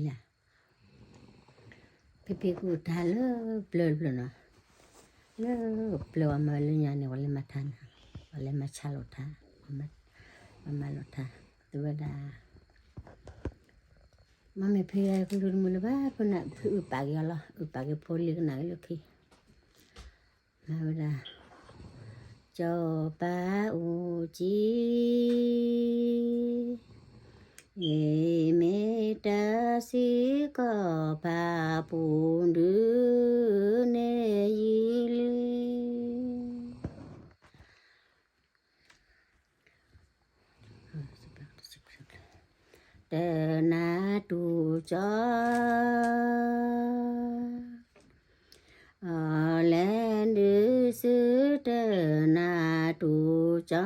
là pipi ku thalo blur nó lo blur mà lo nhà này wala matan wala machalota mamalota tuwada mami pia ku lu mulu ba puna upagi ala upagi poli na lo ki na wada cho ba u chi ye me ta si ko pa pu ndu ne yili te na tu cho lên đưa sư te na tu cho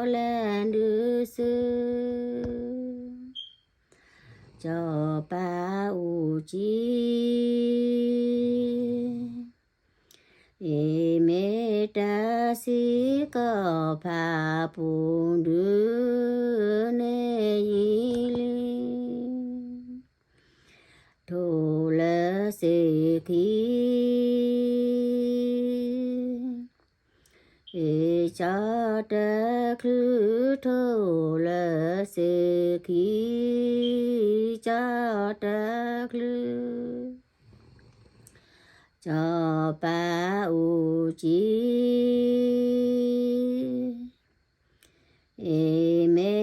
lên đưa sư cho ba u chi e me ta si ko pa pu ndu ne yili thô la se ki e cha ta khứ thô la se ki cha ta khứ cho ba u chi e me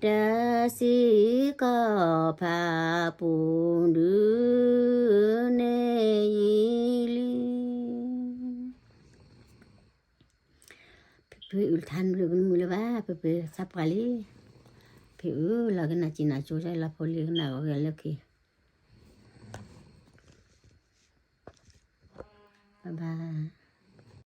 ta si ko pa pu ndu ne yili pi ul than lu mulu ba pe sap kali pi la gna china cho la poli na ga le ki ba